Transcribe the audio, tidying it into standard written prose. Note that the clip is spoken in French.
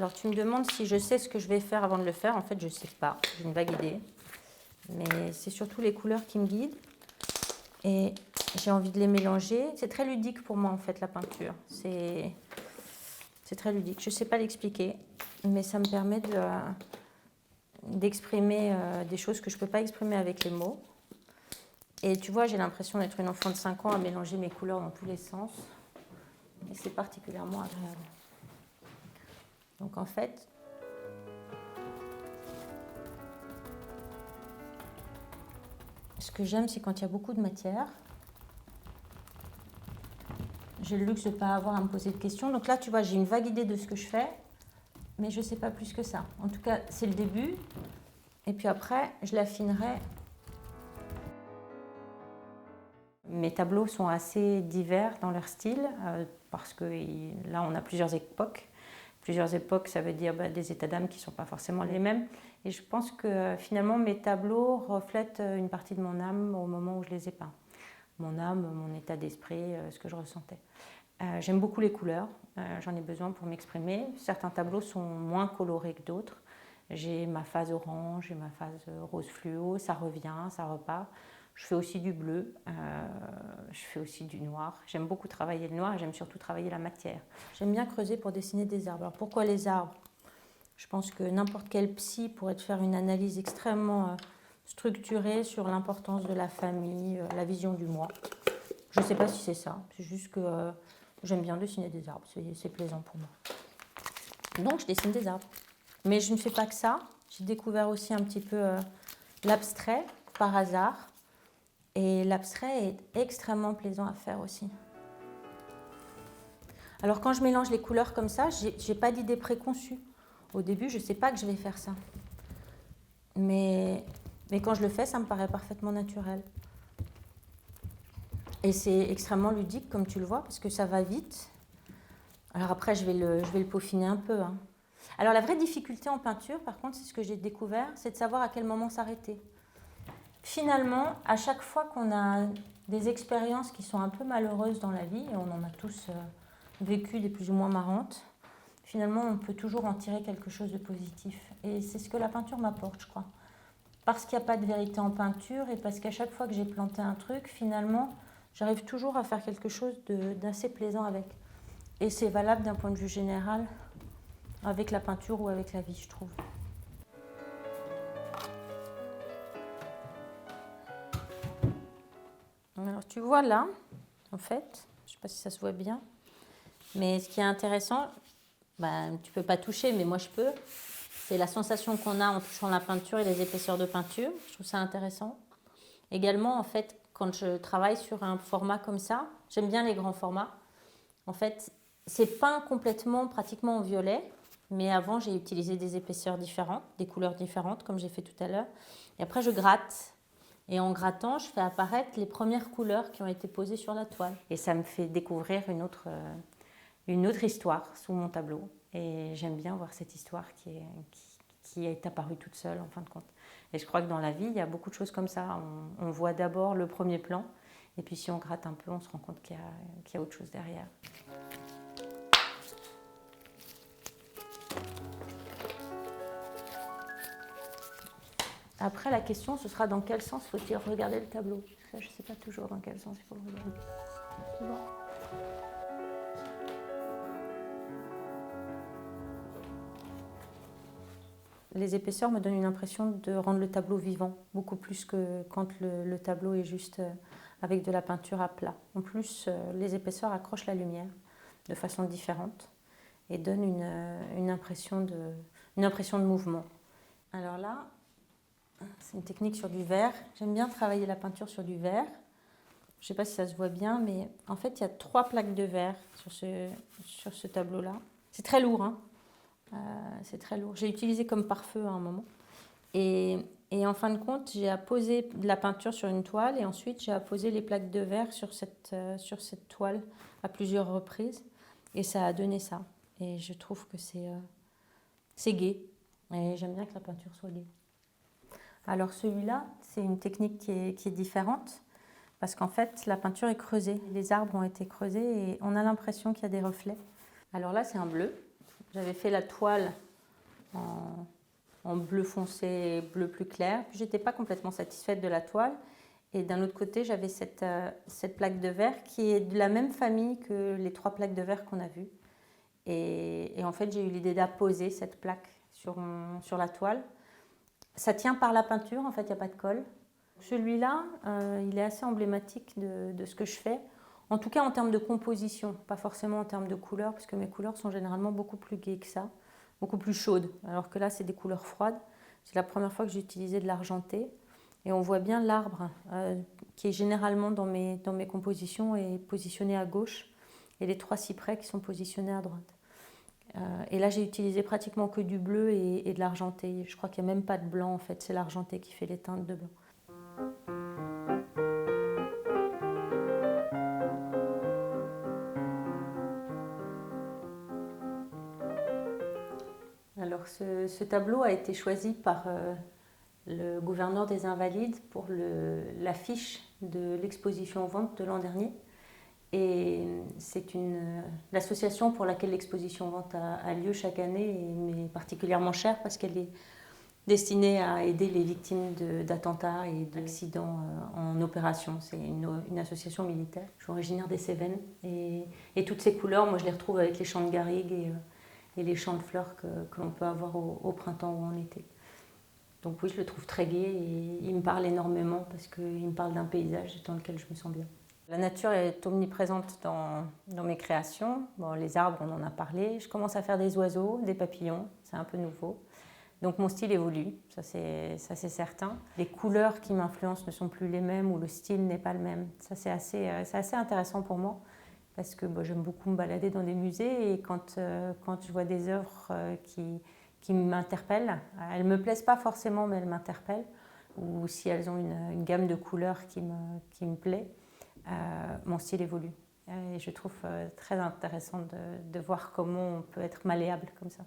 Alors tu me demandes si je sais ce que je vais faire avant de le faire. En fait, je ne sais pas. J'ai une vague idée. Mais c'est surtout les couleurs qui me guident. Et j'ai envie de les mélanger. C'est très ludique pour moi, en fait, la peinture. C'est très ludique. Je ne sais pas l'expliquer, mais ça me permet d'exprimer des choses que je ne peux pas exprimer avec les mots. Et tu vois, j'ai l'impression d'être une enfant de 5 ans à mélanger mes couleurs dans tous les sens. Et c'est particulièrement agréable. Donc en fait, ce que j'aime, c'est quand il y a beaucoup de matière. J'ai le luxe de ne pas avoir à me poser de questions. Donc là, tu vois, j'ai une vague idée de ce que je fais, mais je ne sais pas plus que ça. En tout cas, c'est le début. Et puis après, je l'affinerai. Mes tableaux sont assez divers dans leur style, parce que là, on a plusieurs époques. Plusieurs époques, ça veut dire des états d'âme qui ne sont pas forcément les mêmes. Et je pense que finalement, mes tableaux reflètent une partie de mon âme au moment où je les ai peints. Mon âme, mon état d'esprit, ce que je ressentais. J'aime beaucoup les couleurs, j'en ai besoin pour m'exprimer. Certains tableaux sont moins colorés que d'autres. J'ai ma phase orange, j'ai ma phase rose fluo, ça revient, ça repart. Je fais aussi du bleu, je fais aussi du noir. J'aime beaucoup travailler le noir et j'aime surtout travailler la matière. J'aime bien creuser pour dessiner des arbres. Alors pourquoi les arbres? Je pense que n'importe quel psy pourrait te faire une analyse extrêmement structurée sur l'importance de la famille, la vision du moi. Je ne sais pas si c'est ça, c'est juste que j'aime bien dessiner des arbres, c'est plaisant pour moi. Donc je dessine des arbres. Mais je ne fais pas que ça. J'ai découvert aussi un petit peu l'abstrait par hasard. Et l'abstrait est extrêmement plaisant à faire aussi. Alors quand je mélange les couleurs comme ça, je n'ai pas d'idée préconçue. Au début, je ne sais pas que je vais faire ça. Mais quand je le fais, ça me paraît parfaitement naturel. Et c'est extrêmement ludique, comme tu le vois, parce que ça va vite. Alors après, je vais le peaufiner un peu. Hein. Alors la vraie difficulté en peinture, par contre, c'est ce que j'ai découvert, c'est de savoir à quel moment s'arrêter. Finalement, à chaque fois qu'on a des expériences qui sont un peu malheureuses dans la vie, et on en a tous vécu des plus ou moins marrantes, finalement, on peut toujours en tirer quelque chose de positif. Et c'est ce que la peinture m'apporte, je crois. Parce qu'il n'y a pas de vérité en peinture et parce qu'à chaque fois que j'ai planté un truc, finalement, j'arrive toujours à faire quelque chose d'assez plaisant avec. Et c'est valable d'un point de vue général avec la peinture ou avec la vie, je trouve. Alors tu vois là, en fait, je ne sais pas si ça se voit bien, mais ce qui est intéressant, tu ne peux pas toucher, mais moi je peux, c'est la sensation qu'on a en touchant la peinture et les épaisseurs de peinture. Je trouve ça intéressant. Également, en fait, quand je travaille sur un format comme ça, j'aime bien les grands formats. En fait, c'est peint complètement, pratiquement en violet, mais avant j'ai utilisé des épaisseurs différentes, des couleurs différentes, comme j'ai fait tout à l'heure. Et après, je gratte. Et en grattant, je fais apparaître les premières couleurs qui ont été posées sur la toile. Et ça me fait découvrir une autre histoire sous mon tableau. Et j'aime bien voir cette histoire qui est apparue toute seule, en fin de compte. Et je crois que dans la vie, il y a beaucoup de choses comme ça. On voit d'abord le premier plan, et puis si on gratte un peu, on se rend compte qu'il y a autre chose derrière. Après, la question, ce sera dans quel sens faut-il regarder le tableau. Ça, je ne sais pas toujours dans quel sens il faut le regarder. Tu vois ? Les épaisseurs me donnent une impression de rendre le tableau vivant, beaucoup plus que quand le tableau est juste avec de la peinture à plat. En plus, les épaisseurs accrochent la lumière de façon différente et donnent une impression de mouvement. Alors là, c'est une technique sur du verre. J'aime bien travailler la peinture sur du verre. Je ne sais pas si ça se voit bien, mais en fait, il y a 3 plaques de verre sur ce tableau-là. C'est très lourd, hein. C'est très lourd. J'ai utilisé comme pare-feu à un moment. Et en fin de compte, j'ai apposé de la peinture sur une toile et ensuite j'ai apposé les plaques de verre sur cette toile à plusieurs reprises. Et ça a donné ça. Et je trouve que c'est gai. Et j'aime bien que la peinture soit gaie. Alors celui-là, c'est une technique qui est différente parce qu'en fait, la peinture est creusée. Les arbres ont été creusés et on a l'impression qu'il y a des reflets. Alors là, c'est un bleu. J'avais fait la toile en bleu foncé et bleu plus clair. Puis j'étais pas complètement satisfaite de la toile. Et d'un autre côté, j'avais cette plaque de verre qui est de la même famille que les 3 plaques de verre qu'on a vues. Et en fait, j'ai eu l'idée d'apposer cette plaque sur la toile. Ça tient par la peinture, en fait, il n'y a pas de colle. Celui-là, il est assez emblématique de ce que je fais. En tout cas, en termes de composition, pas forcément en termes de couleurs, parce que mes couleurs sont généralement beaucoup plus gaies que ça, beaucoup plus chaudes. Alors que là, c'est des couleurs froides. C'est la première fois que j'ai utilisé de l'argenté. Et on voit bien l'arbre, qui est généralement dans mes compositions, est positionné à gauche. Et les 3 cyprès qui sont positionnés à droite. Et là, j'ai utilisé pratiquement que du bleu et de l'argenté. Je crois qu'il n'y a même pas de blanc, en fait. C'est l'argenté qui fait les teintes de blanc. Alors, ce tableau a été choisi par le gouverneur des Invalides pour l'affiche de l'exposition vente de l'an dernier. Et c'est l'association pour laquelle l'exposition vente a lieu chaque année mais particulièrement chère parce qu'elle est destinée à aider les victimes d'attentats et d'accidents en opération. C'est une association militaire. Je suis originaire des Cévennes et toutes ces couleurs, moi je les retrouve avec les champs de garrigues et les champs de fleurs que l'on peut avoir au printemps ou en été. Donc oui, je le trouve très gai et il me parle énormément parce qu'il me parle d'un paysage dans lequel je me sens bien. La nature est omniprésente dans mes créations. Bon, les arbres, on en a parlé. Je commence à faire des oiseaux, des papillons, c'est un peu nouveau. Donc mon style évolue, ça c'est certain. Les couleurs qui m'influencent ne sont plus les mêmes ou le style n'est pas le même. Ça c'est assez intéressant pour moi parce que j'aime beaucoup me balader dans des musées et quand je vois des œuvres qui m'interpellent, elles ne me plaisent pas forcément mais elles m'interpellent, ou si elles ont une gamme de couleurs qui me plaît, mon style évolue. Et je trouve très intéressant de voir comment on peut être malléable comme ça.